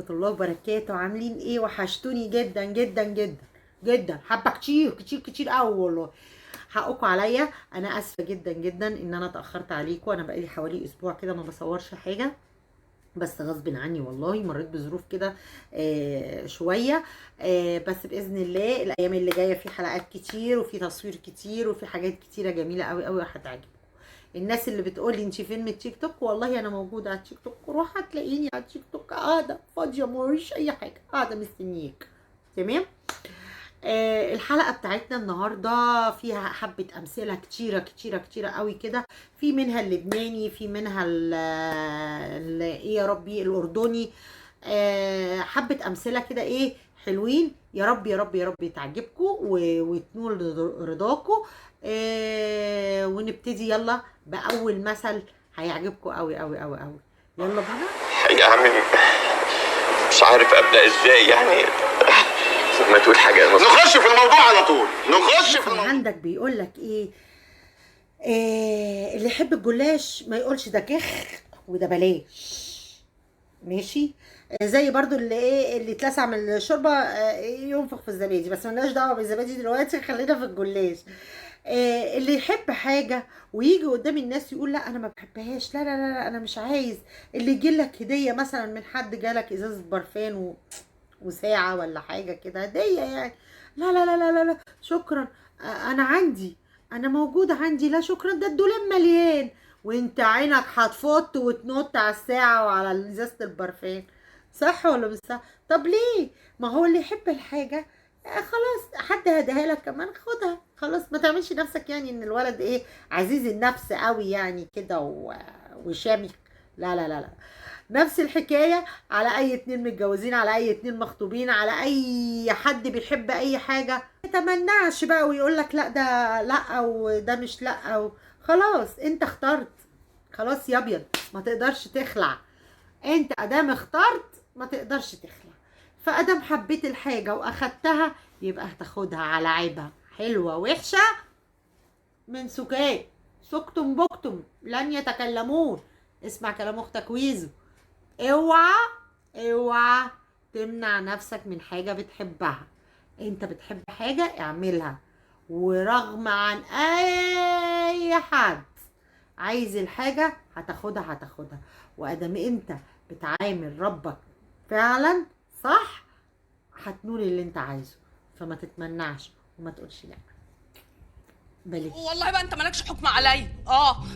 ورحمة الله وبركاته. عاملين ايه؟ وحشتوني جدا جدا جدا جدا، حبة كتير كتير كتير قوي والله. حقكم عليا، انا اسفة جدا جدا ان انا اتأخرت عليكم. انا بقالي حوالي اسبوع كده ما بصورش حاجة، بس غصب عني والله، مريت بظروف كده شوية. بس بإذن الله الأيام اللي جاية في حلقات كتير وفي تصوير كتير وفي حاجات كتيرة جميلة قوي قوي هتعجبكم. الناس اللي بتقولي انت فين من التيك توك، والله انا موجودة على التيك توك، روح هتلاقيني على التيك توك قاعدة فاضية موريش اي حاجة، قاعدة مستنياك. تمام. الحلقة بتاعتنا النهاردة فيها حبة أمثلة كتيرة كتيرة كتيرة قوي كده. في منها اللبناني، في منها ايه يا ربي، الأردني. حبة أمثلة كده ايه حلوين، يا رب يا رب يا رب تعجبكم وتنول رضاكم. ونبتدي يلا بأول مثل هيعجبكم قوي قوي قوي قوي. يلا بينا. يا عمي مش عارف ابدا ازاي يعني. ما تقول حاجه نخش في الموضوع على طول، نخش في الموضوع. عندك بيقول لك ايه؟ اللي يحب الجلاش ما يقولش ده كخ وده بلاش. ماشي. زي برضو اللي ايه اللي اتلسع من الشوربه ينفخ في الزبادي، بس ملناش دعوه بالزبادي دلوقتي، خلينا في الجلاش. اللي يحب حاجه ويجي قدام الناس يقول لا انا ما بحبهاش، لا لا لا, لا انا مش عايز. اللي يجي لك هديه مثلا من حد، جالك ازازه برفان وساعه ولا حاجه كده هديه يعني، لا لا لا لا لا, لا. شكرا. انا عندي، انا موجوده عندي، لا شكرا، ده الدولاب مليان. وانت عينك هتفوت وتنط على الساعه وعلى ازازه البرفان. صح ولا مش صح؟ طب ليه؟ ما هو اللي يحب الحاجه خلاص، حد هداها لك كمان خدها، خلاص ما تعملش نفسك يعني ان الولد ايه عزيز النفس قوي يعني كده وشامخ. لا لا لا لا. نفس الحكاية على اي اتنين متجوزين، على اي اتنين مخطوبين، على اي حد بيحب اي حاجة، ما يتمنعش بقى ويقول لك لا ده لا وده مش لا خلاص انت اخترت، خلاص يا ابيض ما تقدرش تخلع. انت ادام اخترت ما تقدرش تخلع. فادام حبيت الحاجة واخدتها يبقى هتاخدها على عيبها، حلوة وحشة من سكات، سكتم بكتم لن يتكلمون. اسمع كلام اختك ويزو. اوعى اوعى تمنع نفسك من حاجة بتحبها. انت بتحب حاجة اعملها، ورغم عن اي حد عايز الحاجة هتاخدها هتاخدها. وادام انت بتعامل ربك فعلا صح هتنول اللي انت عايزه، فما تتمنعش وما تقولش لا. بلك. والله بقى انت مالكش حكم عليا.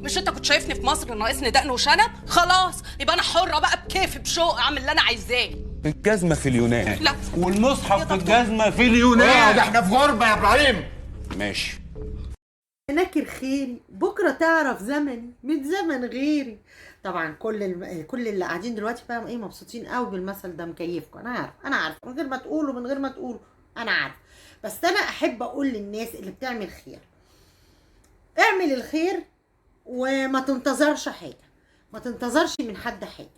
مش انت كنت شايفني في مصر ناقصني دقن وشنب؟ خلاص يبقى انا حره بقى بكيفي بشوق اعمل اللي انا عايزاه. الجزمة في اليونان، لا والمصحف في الجزمة في اليونان. ده احنا في غربه يا ابراهيم. ماشي. ناكر خيري بكره تعرف زمني من زمن غيري. طبعا كل اللي قاعدين دلوقتي بقى ايه مبسوطين قوي بالمثل ده، مكيفكم. انا عارف انا عارف، من غير ما تقولوا من غير ما تقولوا انا عارف. بس انا احب اقول للناس اللي بتعمل خير، اعمل الخير وما تنتظرش حاجه، ما تنتظرش من حد حاجه.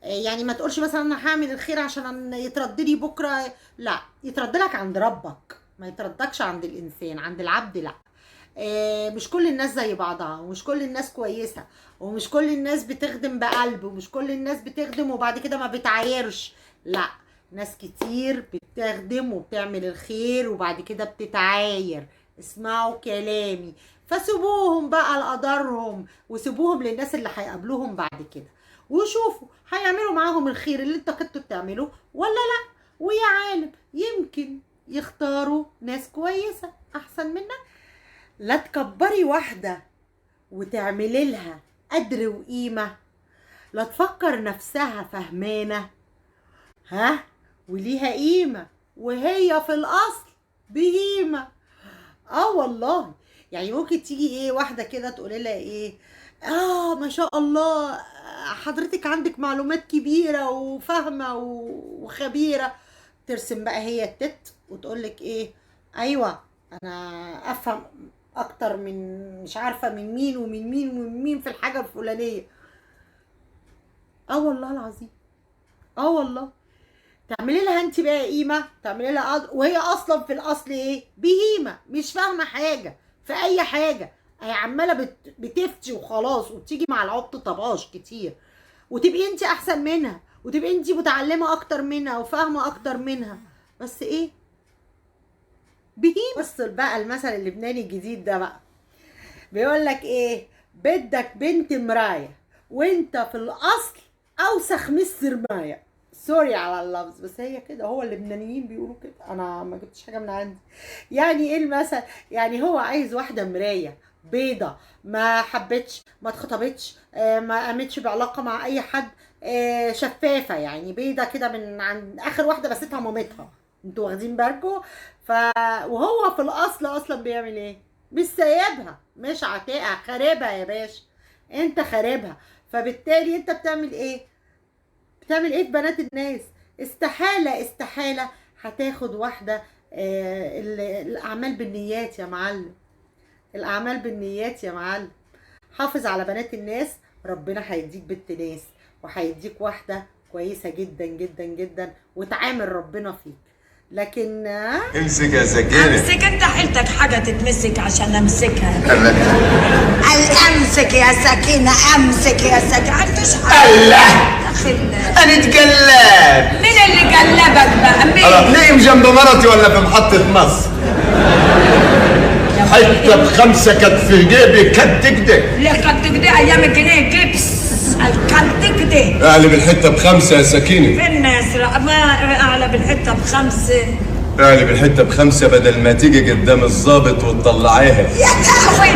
يعني ما تقولش مثلا انا هعمل الخير عشان يترد لي بكره، لا، يترد لك عند ربك، ما يتردكش عند الانسان، عند العبد لا. مش كل الناس زي بعضها، ومش كل الناس كويسه، ومش كل الناس بتخدم بقلب، ومش كل الناس بتخدم وبعد كده ما بتعايرش، لا. ناس كتير بتخدم وبتعمل الخير وبعد كده بتتعاير. اسمعوا كلامي. فسيبوهم بقى لقدرهم، وسيبوهم للناس اللي هيقابلوهم بعد كده، وشوفوا هيعملوا معاهم الخير اللي انت كنتوا بتعملوه ولا لا. ويا عالم يمكن يختاروا ناس كويسة احسن منك. لا تكبري واحدة وتعملي لها قدر وقيمة، لا تفكر نفسها فهمانة ها وليها قيمة وهي في الاصل بهيمة. والله يعني ممكن تيجي ايه واحدة كده تقولي لها ايه، ما شاء الله حضرتك عندك معلومات كبيرة وفاهمة وخبيرة، ترسم بقى هي التت وتقول لك ايه، ايوه انا افهم اكتر من مش عارفة من مين ومن مين ومن مين في الحاجة الفلانية. والله العظيم والله. تعملي لها انت بقى قيمه، تعملي لها وهي اصلا في الاصل ايه بهيمه، مش فاهمه حاجه في اي حاجه، هي عماله بتفتي وخلاص، وبتيجي مع العبط طباش كتير، وتبقي انت احسن منها وتبقي انت متعلمه اكتر منها وفاهمه اكتر منها، بس ايه بهيم. بص بقى المثل اللبناني الجديد ده بقى بيقول لك ايه، بدك بنت مرايه وانت في الاصل اوسخ من السرمايه. سوري على اللفظ بس هي كده، هو اللبنانيين بيقولوا كده، انا ما جبتش حاجه من عندي. يعني ايه المثل؟ يعني هو عايز واحده مرايه بيضه، ما حبتش، ما اتخطبتش، ما قامتش بعلاقه مع اي حد، شفافه، يعني بيضه كده من عند اخر واحده بستها مامتها. انتوا واخدين بالكم؟ وهو في الاصل اصلا بيعمل ايه؟ مش سايبها، مش عاتقها، خاربها يا باشا، انت خاربها. فبالتالي انت بتعمل ايه؟ بتعمل ايه في بنات الناس؟ استحالة استحالة هتاخد واحدة. الأعمال بالنيات يا معلم، الأعمال بالنيات يا معلم. حافظ على بنات الناس، ربنا هيديك بنت ناس وهيديك واحدة كويسة جدا جدا جدا، وتعامل ربنا فيك. لكن امسك يا سكينة. امسك انت حيلتك حاجة تتمسك عشان امسكها. قال امسك يا سكينة، امسك يا سكينة. عندوش حاجة. الله انا اتقلب. مين اللي قلبك بقى؟ مين؟ نايم جنب مرتي ولا في محطة مصر؟ حتة ب5 كانت في جيبي كانت كده. ليه كانت كده ايام الجنيه جبس؟ كانت كده. اقلب الحتة ب5 يا سكينة. فين يسرق؟ ما اقلب الحتة ب5. اقلب الحتة ب5 بدل ما تيجي قدام الضابط وتطلعيها. يا لهوي،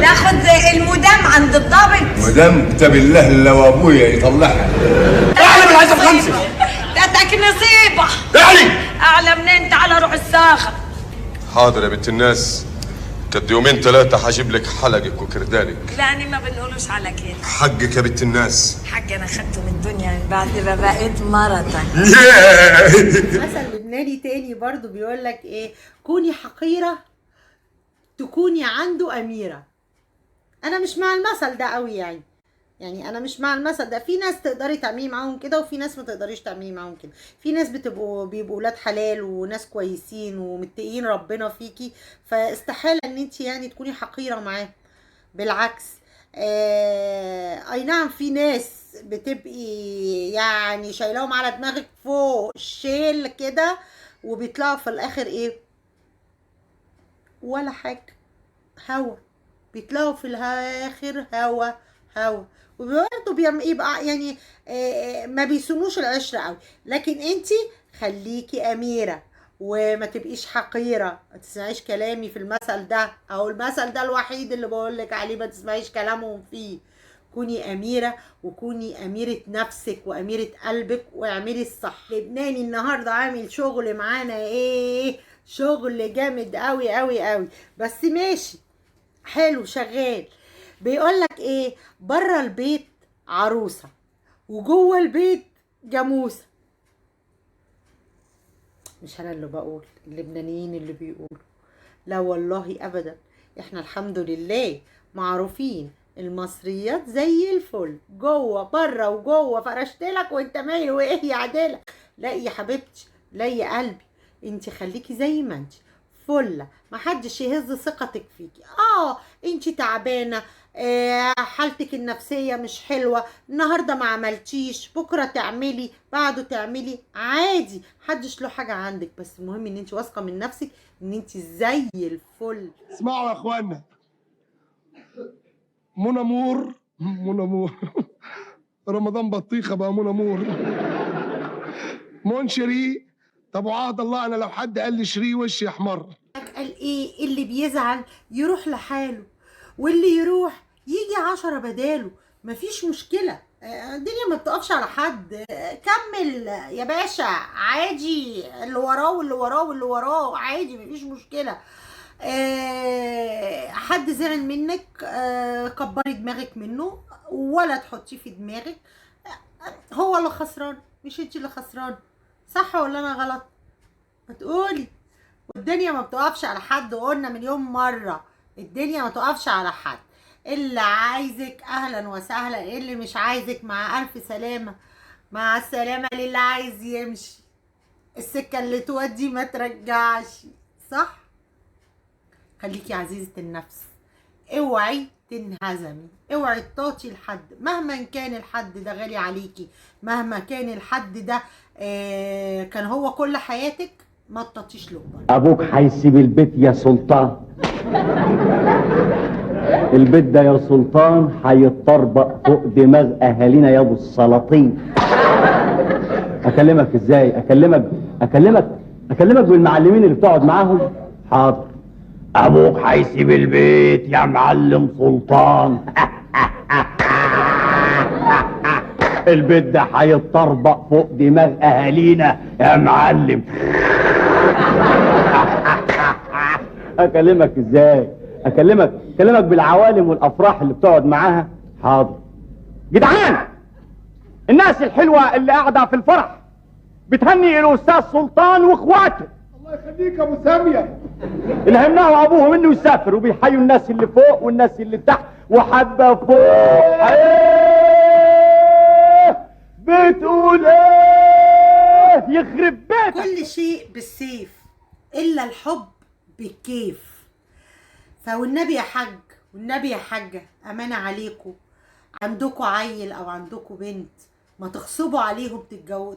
ناخد المدام عند الضابط. مدام كتاب الله لو ابويا يطلعها. اقلب الحتة ب5. ده نصيبة. اعلي. اعلى منين؟ تعالى روح الساخة. حاضر يا بنت الناس، كد يومين 3 هجيب لك حلقك وكردانك. لا أنا ما بنقولوش على كده. حقك يا بنت الناس. حق أنا خدته من الدنيا من بعد ما بقيت مرتك. مثل لبناني تاني برضو بيقول لك ايه، كوني حقيرة تكوني عنده أميرة. أنا مش مع المثل ده قوي يعني انا مش مع المثل ده. في ناس تقدري تعملي معاهم كده وفي ناس ما تقدريش تعملي معاهم كده. في ناس بيبقوا ولاد حلال وناس كويسين ومتقين ربنا فيكي، فاستحالة ان انت يعني تكوني حقيرة معاهم. بالعكس، اي نعم في ناس بتبقي يعني شايلاهم على دماغك فوق الشيل كده، وبيطلعوا في الاخر ايه؟ ولا حاجة، هوا. بيطلعوا في الاخر هوا وبرضه يبقى يعني ما بيسنوش العشرة قوي. لكن انتي خليكي اميرة وما تبقيش حقيرة. ما تسمعيش كلامي في المثل ده، او المثل ده الوحيد اللي بقولك عليه ما تسمعيش كلامهم فيه. كوني اميرة، وكوني اميرة نفسك واميرة قلبك، واعملي الصح. لبناني النهاردة عامل شغل معانا ايه، شغل جامد قوي قوي قوي، بس ماشي حلو شغال. بيقولك ايه، بره البيت عروسة وجوه البيت جاموسة. مش انا اللي بقول، اللبنانيين اللي بيقولوا. لا والله ابدا، احنا الحمد لله معروفين المصريات زي الفل، جوه بره وجوه. فرشتلك وانت مايل وايه يعدلك؟ لا يا حبيبتي، لا يا قلبي، انت خليكي زي ما انت فله، محدش يهز ثقتك فيكي. انت تعبانه، حالتك النفسيه مش حلوه، النهارده ما عملتيش، بكره تعملي، بعده تعملي، عادي، محدش له حاجه عندك. بس المهم ان انت واثقه من نفسك ان انت زي الفل. اسمعوا يا اخوانا، منى مور رمضان بطيخه بقى منى مور منشري. طب وعهد الله انا لو حد قال لي شري وشي يحمر. قال ايه؟ اللي بيزعل يروح لحاله، واللي يروح يجي 10 بداله. مفيش مشكلة، الدنيا ما بتقفش على حد. كمل يا باشا، عادي، اللي وراه واللي وراه واللي وراه، عادي، مفيش مشكلة. حد زعل منك، كبري دماغك منه ولا تحطيه في دماغك. هو اللي خسران مش انت اللي خسران. صح ولا انا غلط؟ هتقولي. والدنيا ما بتقفش على حد، وقلنا مليون مرة الدنيا ما تقفش على حد. اللي عايزك اهلا وسهلا، اللي مش عايزك مع الف سلامة. مع السلامة للي عايز يمشي، السكة اللي تودي ما ترجعش. صح؟ خليكي عزيزة النفس، اوعي تنهزمي، اوعي تطاطي لحد مهما كان الحد ده غالي عليكي، مهما كان الحد ده كان هو كل حياتك، ما تطاطيش له. ابوك هيسيب البيت يا سلطان، البيت ده يا سلطان هيتطربق فوق دماغ اهالينا يا ابو السلاطين. اكلمك ازاي؟ اكلمك بالمعلمين اللي بتقعد معاهم. حاضر. ابوك هيسيب البيت يا معلم سلطان. البيت ده هيتطربق فوق دماغ اهالينا يا معلم. اكلمك ازاي؟ اكلمك بالعوالم والافراح اللي بتقعد معاها. حاضر. جدعان، الناس الحلوه اللي قاعده في الفرح بتهني الاستاذ سلطان واخواته. الله يخليك يا ابو ساميه. اللي همنعوا ابوهم انه يسافر، وبيحيوا الناس اللي فوق والناس اللي تحت وحبه فوق. بتقول ايه؟ يخرب بيتك. كل شيء بالسيف الا الحب بالكيف. فوالنبي يا حاج، والنبي يا حاجه، امانه عليكم، عندكم عيل او عندكم بنت، ما تغصبوا عليهم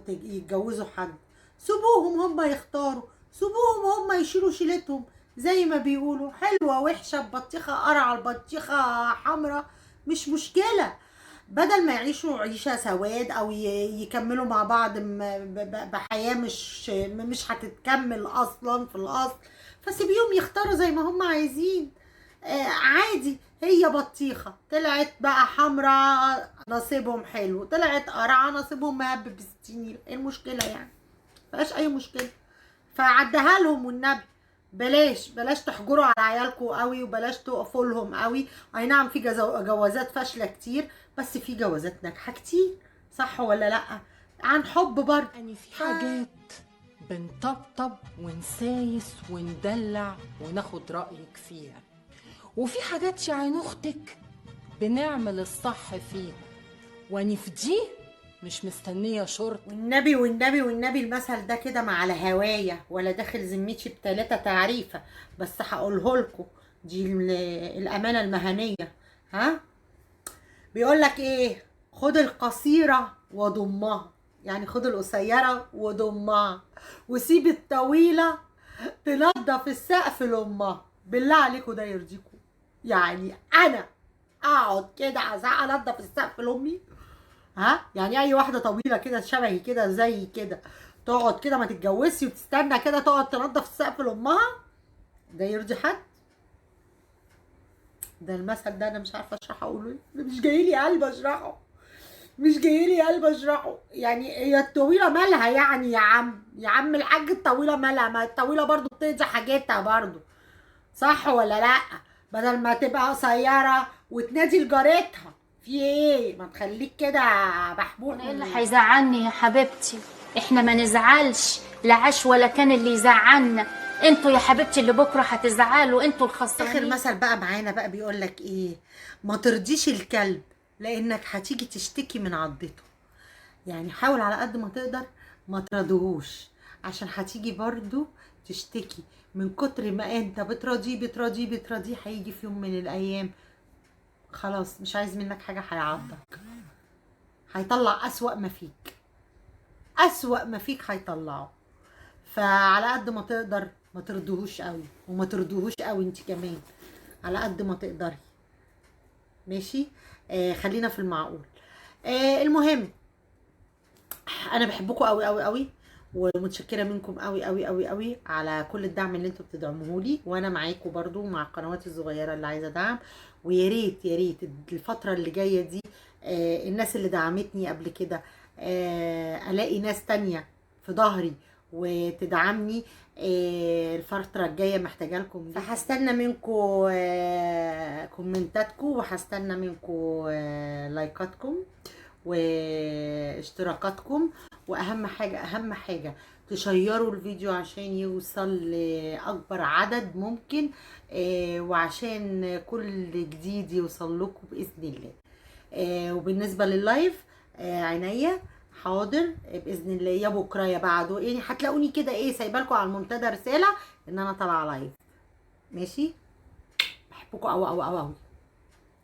يتجوزوا حد. سيبوهم هم يختاروا، سيبوهم هم يشيلوا شيلتهم زي ما بيقولوا. حلوه وحشه، بطيخه قرعه، البطيخه حمراء، مش مشكله. بدل ما يعيشوا عيشه سواد او يكملوا مع بعض بحياه مش هتتكمل اصلا في الاصل، فسيبيهم يختاروا زي ما هم عايزين. عادي. هي بطيخه طلعت بقى حمراء نصيبهم حلو، طلعت قرعه نصيبهم مهبب بالستين. ايه المشكله يعني؟ مفيهاش اي مشكله. فعدها لهم والنبي. بلاش تحجروا على عيالكم قوي، وبلاش تقفوا لهم قوي. اي نعم في جوازات فاشله كتير، بس في جوازات ناجحه كتير، صح ولا لا؟ عن حب برضه. يعني في حاجات بنطبطب ونسايس وندلع وناخد رأيك فيها، وفي حاجات يا عين اختك بنعمل الصح فيها، واني في دي مش مستنيه شرط. والنبي والنبي والنبي المثل ده كده مع الهوايه، ولا داخل ذمتي بتلاتة تعريفه، بس هقوله لكم. دي الامانه المهنيه. ها، بيقول لك ايه؟ خد القصيره وضمها، يعني خد القصيره وضمها، وسيب الطويله تنضف السقف لامها. بالله عليكم ده يرضيكم؟ يعني انا اقعد كده انضف السقف لامي؟ ها، يعني اي واحده طويله كده شبهي كده زي كده تقعد كده ما تتجوزش وتستنى كده تقعد تنضف السقف لامها؟ ده يرضي حد؟ ده المثل ده انا مش عارفه اشرحه، اقوله ايه؟ مش جايلي قلب اشرحه، مش جايلي قلب اشرحه. يعني هي الطويله مالها يعني؟ يا عم الحاج، الطويله مالها؟ ما الطويله برضو بتقضي حاجتها برضو، صح ولا لا؟ بدل ما تبقى قصيره وتنادي لجارتها في ايه؟ ما تخليك كده محبوب. ايه اللي هيزعلني يا حبيبتي؟ احنا ما نزعلش، لا عاش ولا كان اللي يزعلنا. انتوا يا حبيبتي اللي بكره هتزعلوا، انتوا الخسرانين. اخر مثل بقى معانا بقى بيقول لك ايه؟ ما ترضيش الكلب لانك هتيجي تشتكي من عضته. يعني حاول على قد ما تقدر ما تراضيهوش، عشان هتيجي برضو تشتكي. من كتر ما انت بتراضيه هيجي في يوم من الايام خلاص مش عايز منك حاجه، هيعضك، هيطلع اسوأ ما فيك هيطلعه. فعلى قد ما تقدر ما ترضوهوش قوي، وما ترضوهوش قوي انت كمان، على قد ما تقدري. ماشي؟ خلينا في المعقول. المهم، انا بحبكم قوي قوي قوي، ومتشكره منكم قوي قوي قوي قوي على كل الدعم اللي انتوا بتدعموه لي، وانا معاكم برضو مع القنوات الصغيره اللي عايزه دعم. ويا ريت يا ريت الفتره اللي جايه دي الناس اللي دعمتني قبل كده الاقي ناس تانية في ظهري وتدعمني. الفتره الجايه محتاجه لكم، فهستنى منكم كومنتاتكم، وهستنى منكم لايكاتكم واشتراكاتكم، واهم حاجه تشيروا الفيديو عشان يوصل لاكبر عدد ممكن، وعشان كل جديد يوصل لكم باذن الله. وبالنسبه لللايف عينيا حاضر باذن الله، يا بكره يا بعده، يعني هتلاقوني كده ايه سايبه لكم على المنتدى رساله ان انا طالعه لايف. ماشي؟ بحبكم قوي قوي قوي.